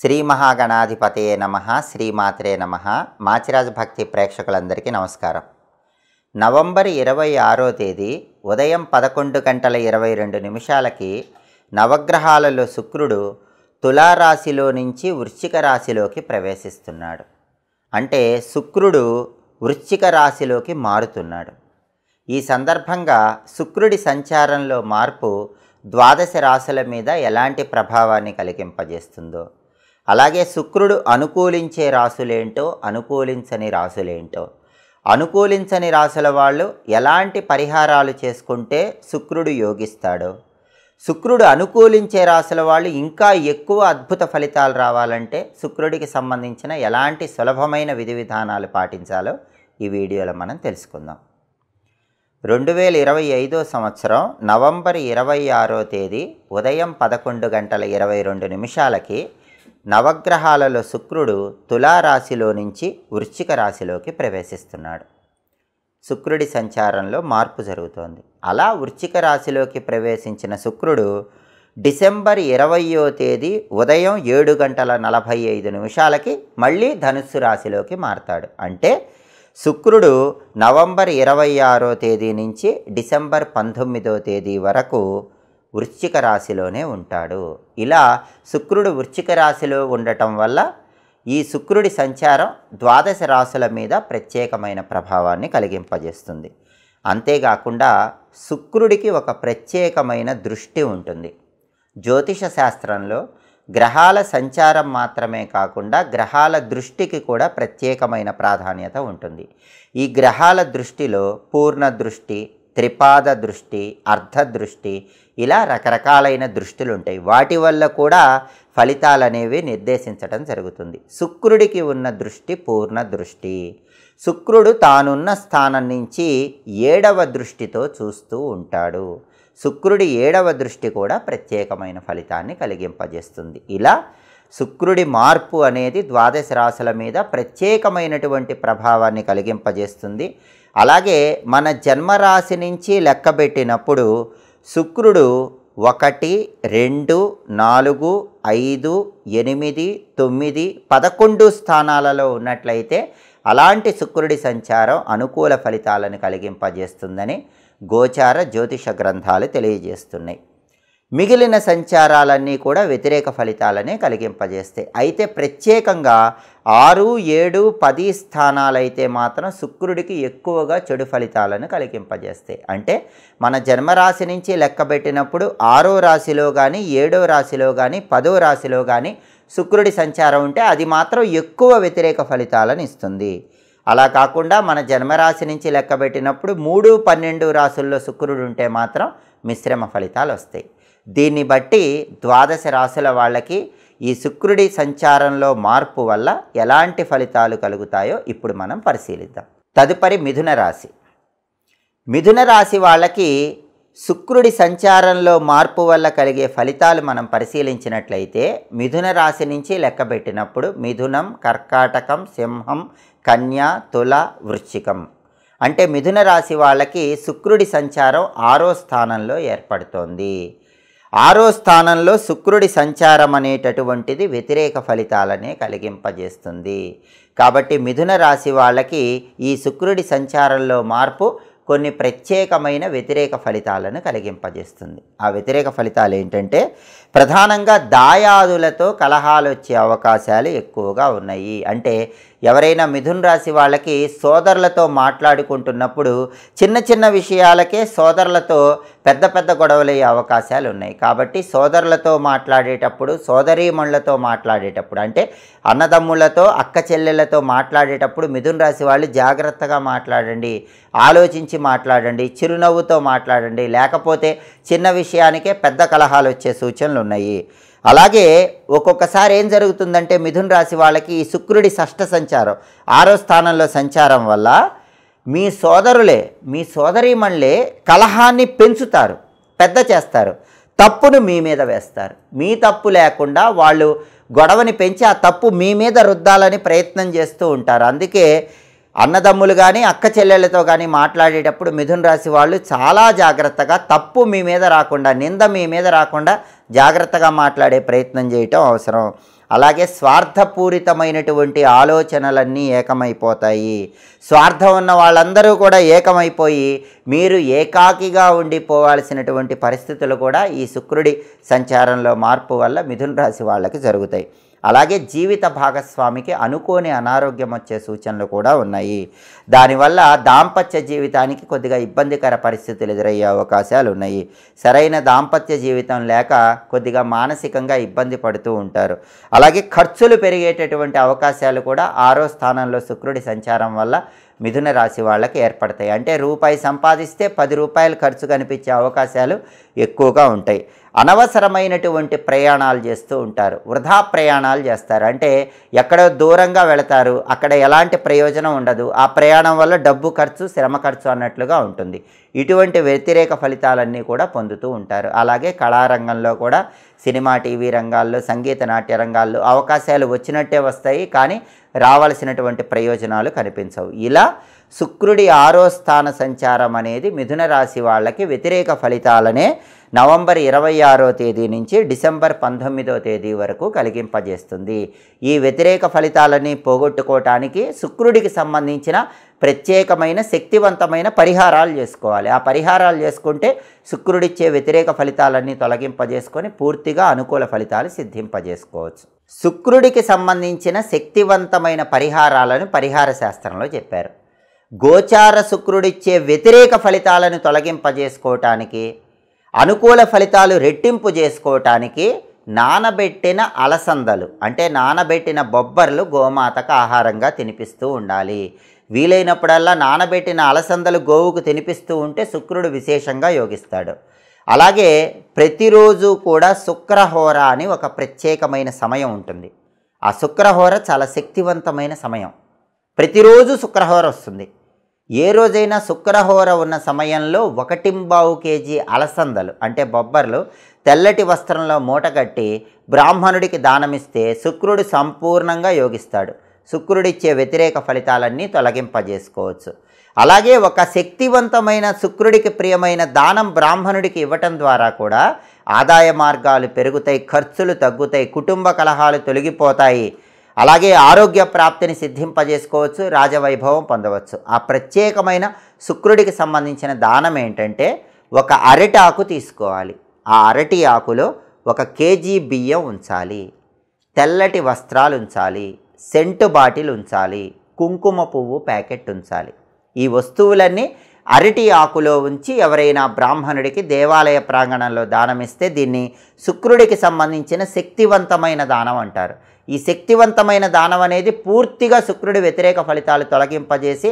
శ్రీ మహాగణాధిపతయే నమః. శ్రీమాత్రే నమః. మాచిరాజు భక్తి ప్రేక్షకులందరికీ నమస్కారం. నవంబర్ 26వ తేదీ ఉదయం 11:22 నవగ్రహాలలో శుక్రుడు తులారాశిలో నుంచి వృశ్చిక రాశిలోకి ప్రవేశిస్తున్నాడు. అంటే శుక్రుడు వృశ్చిక రాశిలోకి మారుతున్నాడు. ఈ సందర్భంగా శుక్రుడి సంచారంలో మార్పు ద్వాదశ రాశుల మీద ఎలాంటి ప్రభావాన్ని కలిగింపజేస్తుందో, అలాగే శుక్రుడు అనుకూలించే రాశులేంటో, అనుకూలించని రాశులేంటో, అనుకూలించని రాశుల వాళ్ళు ఎలాంటి పరిహారాలు చేసుకుంటే శుక్రుడు యోగిస్తాడో, శుక్రుడు అనుకూలించే రాశుల వాళ్ళు ఇంకా ఎక్కువ అద్భుత ఫలితాలు రావాలంటే శుక్రుడికి సంబంధించిన ఎలాంటి సులభమైన విధి విధానాలు పాటించాలో ఈ వీడియోలో మనం తెలుసుకుందాం. 2025 సంవత్సరం నవంబర్ 26వ తేదీ ఉదయం 11:22 నవగ్రహాలలో శుక్రుడు తులారాశిలో నుంచి వృశ్చిక రాశిలోకి ప్రవేశిస్తున్నాడు. శుక్రుడి సంచారంలో మార్పు జరుగుతోంది. అలా వృశ్చిక రాశిలోకి ప్రవేశించిన శుక్రుడు డిసెంబర్ 20వ తేదీ ఉదయం 7:45 మళ్ళీ ధనుస్సు రాశిలోకి మారతాడు. అంటే శుక్రుడు నవంబర్ 26వ తేదీ నుంచి డిసెంబర్ 19వ తేదీ వరకు వృశ్చిక రాశిలోనే ఉంటాడు. ఇలా శుక్రుడు వృశ్చిక రాశిలో ఉండటం వల్ల ఈ శుక్రుడి సంచారం ద్వాదశ రాశుల మీద ప్రత్యేకమైన ప్రభావాన్ని కలిగింపజేస్తుంది. అంతేకాకుండా శుక్రుడికి ఒక ప్రత్యేకమైన దృష్టి ఉంటుంది. జ్యోతిష శాస్త్రంలో గ్రహాల సంచారం మాత్రమే కాకుండా గ్రహాల దృష్టికి కూడా ప్రత్యేకమైన ప్రాధాన్యత ఉంటుంది. ఈ గ్రహాల దృష్టిలో పూర్ణ దృష్టి, త్రిపాద దృష్టి, అర్ధ దృష్టి, ఇలా రకరకాలైన దృష్టిలు ఉంటాయి. వాటి వల్ల కూడా ఫలితాలు అనేవి నిర్దేశించడం జరుగుతుంది. శుక్రుడికి ఉన్న దృష్టి పూర్ణ దృష్టి. శుక్రుడు తానున్న స్థానం నుంచి 7వ దృష్టితో చూస్తూ ఉంటాడు. శుక్రుడి 7వ దృష్టి కూడా ప్రత్యేకమైన ఫలితాన్ని కలిగింపజేస్తుంది. ఇలా శుక్రుడి మార్పు అనేది ద్వాదశ రాశుల మీద ప్రత్యేకమైనటువంటి ప్రభావాన్ని కలిగింపజేస్తుంది. అలాగే మన జన్మరాశి నుంచి లెక్కబెట్టినప్పుడు శుక్రుడు 1, 2, 4, 5, 8, 9, 11 స్థానాలలో ఉన్నట్లయితే అలాంటి శుక్రుడి సంచారం అనుకూల ఫలితాలను కలిగింపజేస్తుందని గోచార జ్యోతిష గ్రంథాలు తెలియజేస్తున్నాయి. మిగిలిన సంచారాలన్నీ కూడా వ్యతిరేక ఫలితాలనే కలిగింపజేస్తాయి. అయితే ప్రత్యేకంగా 6, 7, 10 స్థానాలైతే మాత్రం శుక్రుడికి ఎక్కువగా చెడు ఫలితాలను కలిగింపజేస్తాయి. అంటే మన జన్మరాశి నుంచి లెక్కబెట్టినప్పుడు 6వ రాశిలో కానీ, 7వ రాశిలో కానీ, 10వ రాశిలో కానీ శుక్రుడి సంచారం ఉంటే అది మాత్రం ఎక్కువ వ్యతిరేక ఫలితాలను ఇస్తుంది. అలా కాకుండా మన జన్మరాశి నుంచి లెక్కబెట్టినప్పుడు 3, 12 రాశుల్లో శుక్రుడు ఉంటే మాత్రం మిశ్రమ ఫలితాలు వస్తాయి. దీన్ని బట్టి ద్వాదశ రాశుల వాళ్ళకి ఈ శుక్రుడి సంచారంలో మార్పు వల్ల ఎలాంటి ఫలితాలు కలుగుతాయో ఇప్పుడు మనం పరిశీలిద్దాం. తదుపరి మిథున రాశి. మిథున రాశి వాళ్ళకి శుక్రుడి సంచారంలో మార్పు వల్ల కలిగే ఫలితాలు మనం పరిశీలించినట్లయితే మిథున రాశి నుంచి లెక్కబెట్టినప్పుడు మిథునం, కర్కాటకం, సింహం, కన్య, తుల, వృశ్చికం. అంటే మిథున రాశి వాళ్ళకి శుక్రుడి సంచారం 6వ స్థానంలో ఏర్పడుతోంది. 6వ స్థానంలో శుక్రుడి సంచారం అనేటటువంటిది వ్యతిరేక ఫలితాలనే కలిగింపజేస్తుంది. కాబట్టి మిథున రాశి వాళ్ళకి ఈ శుక్రుడి సంచారంలో మార్పు కొన్ని ప్రత్యేకమైన వ్యతిరేక ఫలితాలను కలిగింపజేస్తుంది. ఆ వ్యతిరేక ఫలితాలు ఏంటంటే ప్రధానంగా దాయాదులతో కలహాలు వచ్చే అవకాశాలు ఎక్కువగా ఉన్నాయి. అంటే ఎవరైనా మిథున రాశి వాళ్ళకి సోదరులతో మాట్లాడుకుంటున్నప్పుడు చిన్న చిన్న విషయాలకే సోదరులతో పెద్ద పెద్ద గొడవలయ్యే అవకాశాలు ఉన్నాయి. కాబట్టి సోదరులతో మాట్లాడేటప్పుడు, సోదరీమణులతో మాట్లాడేటప్పుడు, అంటే అన్నదమ్ములతో, అక్క చెల్లెళ్ళతో మాట్లాడేటప్పుడు మిథున రాశి వాళ్ళు జాగ్రత్తగా మాట్లాడండి, ఆలోచించి మాట్లాడండి, చిరునవ్వుతో మాట్లాడండి. లేకపోతే చిన్న విషయానికే పెద్ద కలహాలు వచ్చే సూచనలు ఉన్నాయి. అలాగే ఒక్కొక్కసారి ఏం జరుగుతుందంటే మిథున రాశి వాళ్ళకి ఈ శుక్రుడి షష్ఠ సంచారం 6వ స్థానంలో సంచారం వల్ల మీ సోదరులే, మీ సోదరీమణులే కలహాన్ని పెంచుతారు, పెద్ద చేస్తారు, తప్పును మీ మీద వేస్తారు. మీ తప్పు లేకుండా వాళ్ళు గొడవని పెంచి ఆ తప్పు మీ మీద రుద్దాలని ప్రయత్నం చేస్తూ ఉంటారు. అందుకే అన్నదమ్ములు కానీ అక్క చెల్లెళ్ళతో కానీ మాట్లాడేటప్పుడు మిథున రాశి వాళ్ళు చాలా జాగ్రత్తగా, తప్పు మీ మీద రాకుండా, నింద మీ మీద రాకుండా జాగ్రత్తగా మాట్లాడే ప్రయత్నం చేయటం అవసరం. అలాగే స్వార్థపూరితమైనటువంటి ఆలోచనలన్నీ ఏకమైపోతాయి. స్వార్థం ఉన్న వాళ్ళందరూ కూడా ఏకమైపోయి మీరు ఏకాకిగా ఉండిపోవాల్సినటువంటి పరిస్థితులు కూడా ఈ శుక్రుడి సంచారంలో మార్పు వల్ల మిథున రాశి వాళ్ళకి జరుగుతాయి. అలాగే జీవిత భాగస్వామికి అనుకోని అనారోగ్యం వచ్చే సూచనలు కూడా ఉన్నాయి. దానివల్ల దాంపత్య జీవితానికి కొద్దిగా ఇబ్బందికర పరిస్థితులు ఎదురయ్యే అవకాశాలు ఉన్నాయి. సరైన దాంపత్య జీవితం లేక కొద్దిగా మానసికంగా ఇబ్బంది పడుతూ ఉంటారు. అలాగే ఖర్చులు పెరిగేటటువంటి అవకాశాలు కూడా 6వ స్థానంలో శుక్రుడి సంచారం వల్ల మిథున రాశి వాళ్ళకి ఏర్పడతాయి. అంటే రూపాయి సంపాదిస్తే 10 రూపాయలు ఖర్చు కనిపించే అవకాశాలు ఎక్కువగా ఉంటాయి. అనవసరమైనటువంటి ప్రయాణాలు చేస్తూ ఉంటారు. వృధా ప్రయాణాలు చేస్తారు. అంటే ఎక్కడో దూరంగా వెళతారు, అక్కడ ఎలాంటి ప్రయోజనం ఉండదు. ఆ ప్రయాణం వల్ల డబ్బు ఖర్చు, శ్రమ ఖర్చు అన్నట్లుగా ఉంటుంది. ఇటువంటి వ్యతిరేక ఫలితాలన్నీ కూడా పొందుతూ ఉంటారు. అలాగే కళారంగంలో కూడా సినిమా, టీవీ రంగాల్లో, సంగీత నాట్య రంగాల్లో అవకాశాలు వచ్చినట్టే వస్తాయి, కానీ రావాల్సినటువంటి ప్రయోజనాలు కనిపించవు. ఇలా శుక్రుడి 6వ స్థాన సంచారం అనేది మిథున రాశి వాళ్ళకి వ్యతిరేక ఫలితాలనే నవంబర్ 26వ తేదీ నుంచి డిసెంబర్ 19వ తేదీ వరకు కలిగింపజేస్తుంది. ఈ వ్యతిరేక ఫలితాలని పోగొట్టుకోవటానికి శుక్రుడికి సంబంధించిన ప్రత్యేకమైన శక్తివంతమైన పరిహారాలు చేసుకోవాలి. ఆ పరిహారాలు చేసుకుంటే శుక్రుడిచ్చే వ్యతిరేక ఫలితాలన్నీ తొలగింపజేసుకొని పూర్తిగా అనుకూల ఫలితాలు సిద్ధింపజేసుకోవచ్చు. శుక్రుడికి సంబంధించిన శక్తివంతమైన పరిహారాలను పరిహార శాస్త్రంలో చెప్పారు. గోచార శుక్రుడిచ్చే వ్యతిరేక ఫలితాలను తొలగింపజేసుకోవటానికి, అనుకూల ఫలితాలు రెట్టింపు చేసుకోవటానికి నానబెట్టిన అలసందలు అంటే నానబెట్టిన బొబ్బర్లు గోమాతకు ఆహారంగా తినిపిస్తూ ఉండాలి. వీలైనప్పుడల్లా నానబెట్టిన అలసందలు గోవుకు తినిపిస్తూ ఉంటే శుక్రుడు విశేషంగా యోగిస్తాడు. అలాగే ప్రతిరోజు కూడా శుక్రహోర అని ఒక ప్రత్యేకమైన సమయం ఉంటుంది. ఆ శుక్రహోర చాలా శక్తివంతమైన సమయం. ప్రతిరోజు శుక్రహోర వస్తుంది. ఏ రోజైనా శుక్రహోర ఉన్న సమయంలో 1.25 కేజీ అలసందలు అంటే బొబ్బర్లు తెల్లటి వస్త్రంలో మూటగట్టి బ్రాహ్మణుడికి దానమిస్తే శుక్రుడు సంపూర్ణంగా యోగిస్తాడు. శుక్రుడిచ్చే వ్యతిరేక ఫలితాలన్నీ తొలగింపజేసుకోవచ్చు. అలాగే ఒక శక్తివంతమైన శుక్రుడికి ప్రియమైన దానం బ్రాహ్మణుడికి ఇవ్వటం ద్వారా కూడా ఆదాయ మార్గాలు పెరుగుతాయి, ఖర్చులు తగ్గుతాయి, కుటుంబ కలహాలు తొలగిపోతాయి. అలాగే ఆరోగ్య ప్రాప్తిని సిద్ధింపజేసుకోవచ్చు, రాజవైభవం పొందవచ్చు. ఆ ప్రత్యేకమైన శుక్రుడికి సంబంధించిన దానం ఏంటంటే ఒక అరటి ఆకు తీసుకోవాలి. ఆ అరటి ఆకులో 1 కేజీ బియ్యం ఉంచాలి, తెల్లటి వస్త్రాలు ఉంచాలి, సెంటు బాటిల్ ఉంచాలి, కుంకుమ పువ్వు ప్యాకెట్ ఉంచాలి. ఈ వస్తువులన్నీ అరటి ఆకులో ఉంచి ఎవరైనా బ్రాహ్మణుడికి దేవాలయ ప్రాంగణంలో దానమిస్తే దీన్ని శుక్రుడికి సంబంధించిన శక్తివంతమైన దానం అంటారు. ఈ శక్తివంతమైన దానం అనేది పూర్తిగా శుక్రుడి వ్యతిరేక ఫలితాలు తొలగింపజేసి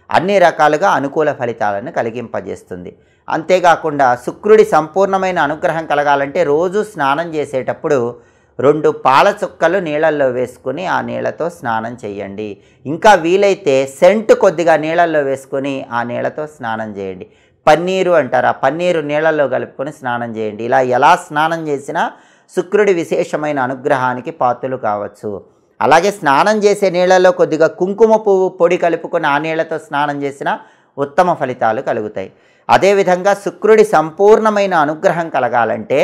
అన్ని రకాలుగా అనుకూల ఫలితాలను కలిగింపజేస్తుంది. అంతేకాకుండా శుక్రుడి సంపూర్ణమైన అనుగ్రహం కలగాలంటే రోజు స్నానం చేసేటప్పుడు 2 పాల చుక్కలు నీళ్ళల్లో వేసుకుని ఆ నీళ్ళతో స్నానం చేయండి. ఇంకా వీలైతే సెంటు కొద్దిగా నీళ్ళల్లో వేసుకొని ఆ నీళ్ళతో స్నానం చేయండి. పన్నీరు అంటారు, ఆ పన్నీరు నీళ్ళల్లో కలుపుకొని స్నానం చేయండి. ఇలా ఎలా స్నానం చేసినా శుక్రుడి విశేషమైన అనుగ్రహానికి పాత్రలు కావచ్చు. అలాగే స్నానం చేసే నీళ్ళలో కొద్దిగా కుంకుమ పువ్వు పొడి కలుపుకొని ఆ నీళ్ళతో స్నానం చేసినా ఉత్తమ ఫలితాలు కలుగుతాయి. అదేవిధంగా శుక్రుడి సంపూర్ణమైన అనుగ్రహం కలగాలంటే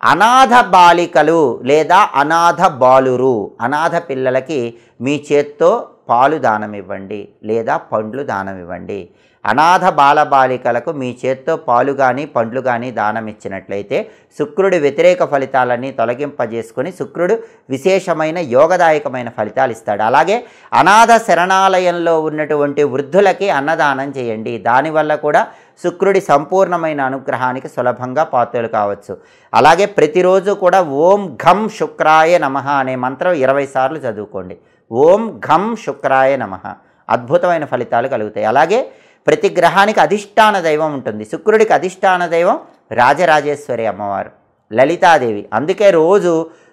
అనాథ బాలికలు లేదా అనాథ బాలురు, అనాథ పిల్లలకి మీ చేత్తో పాలు దానం ఇవ్వండి లేదా పండ్లు దానం ఇవ్వండి. అనాథ బాలబాలికలకు మీ చేత్తో పాలు కానీ పండ్లు కానీ దానం ఇచ్చినట్లయితే శుక్రుడి వ్యతిరేక ఫలితాలన్నీ తొలగింపజేసుకొని శుక్రుడు విశేషమైన యోగదాయకమైన ఫలితాలు ఇస్తాడు. అలాగే అనాథ శరణాలయంలో ఉన్నటువంటి వృద్ధులకి అన్నదానం చేయండి. దానివల్ల కూడా శుక్రుడి సంపూర్ణమైన అనుగ్రహానికి సులభంగా పాత్రలు కావచ్చు. అలాగే ప్రతిరోజు కూడా ఓం ఘం శుక్రాయ నమః అనే మంత్రం 20 సార్లు చదువుకోండి. ఓం ఘం శుక్రాయ నమః. అద్భుతమైన ఫలితాలు కలుగుతాయి. అలాగే ప్రతి గ్రహానికి అధిష్టాన దైవం ఉంటుంది. శుక్రుడికి అధిష్టాన దైవం రాజరాజేశ్వరి అమ్మవారు, లలితాదేవి. అందుకే రోజు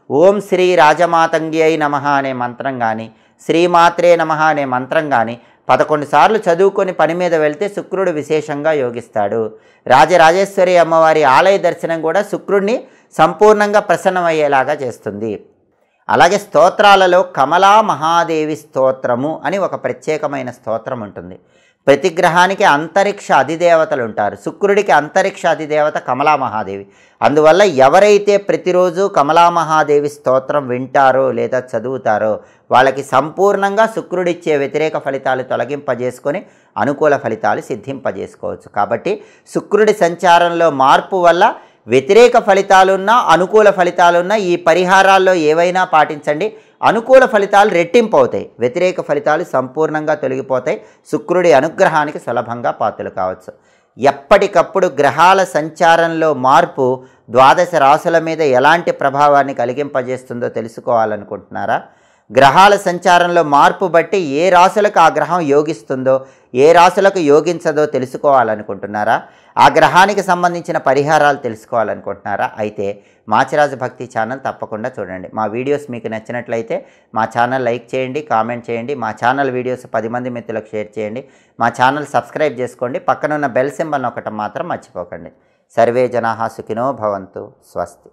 ఓం శ్రీ రాజమాతంగ్యై నమః అనే మంత్రం కానీ శ్రీమాత్రే నమః అనే మంత్రం కానీ 11 సార్లు చదువుకొని పని మీద వెళ్తే శుక్రుడు విశేషంగా యోగిస్తాడు. రాజరాజేశ్వరి అమ్మవారి ఆలయ దర్శనం కూడా శుక్రుడిని సంపూర్ణంగా ప్రసన్నమయ్యేలాగా చేస్తుంది. అలాగే స్తోత్రాలలో కమలా మహాదేవి స్తోత్రము అని ఒక ప్రత్యేకమైన స్తోత్రం ఉంటుంది. ప్రతి గ్రహానికి అంతరిక్ష అధిదేవతలు ఉంటారు. శుక్రుడికి అంతరిక్ష అధిదేవత కమలామహాదేవి. అందువల్ల ఎవరైతే ప్రతిరోజు కమలామహాదేవి స్తోత్రం వింటారో లేదా చదువుతారో వాళ్ళకి సంపూర్ణంగా శుక్రుడిచ్చే వ్యతిరేక ఫలితాలు తొలగింపజేసుకొని అనుకూల ఫలితాలు సిద్ధింపజేసుకోవచ్చు. కాబట్టి శుక్రుడి సంచారంలో మార్పు వల్ల వ్యతిరేక ఫలితాలున్నా అనుకూల ఫలితాలున్నా ఈ పరిహారాల్లో ఏవైనా పాటించండి. అనుకూల ఫలితాలు రెట్టింపు అవుతాయి, వ్యతిరేక ఫలితాలు సంపూర్ణంగా తొలగిపోతాయి. శుక్రుడి అనుగ్రహానికి సులభంగా పాత్రలు కావచ్చు. ఎప్పటికప్పుడు గ్రహాల సంచారంలో మార్పు ద్వాదశ రాశుల మీద ఎలాంటి ప్రభావాన్ని కలిగింపజేస్తుందో తెలుసుకోవాలనుకుంటున్నారా? గ్రహాల సంచారంలో మార్పు బట్టి ఏ రాశులకు ఆ గ్రహం యోగిస్తుందో ఏ రాశులకు యోగించదో తెలుసుకోవాలనుకుంటున్నారా? ఆ గ్రహానికి సంబంధించిన పరిహారాలు తెలుసుకోవాలనుకుంటున్నారా? అయితే మాచిరాజు భక్తి ఛానల్ తప్పకుండా చూడండి. మా వీడియోస్ మీకు నచ్చినట్లయితే మా ఛానల్ లైక్ చేయండి, కామెంట్ చేయండి. మా ఛానల్ వీడియోస్ 10 మంది మిత్రులకు షేర్ చేయండి. మా ఛానల్ సబ్స్క్రైబ్ చేసుకోండి. పక్కనున్న బెల్ సింబల్ నొక్కటం మాత్రం మర్చిపోకండి. సర్వే జనాః సుఖినో భవంతు. స్వస్తి.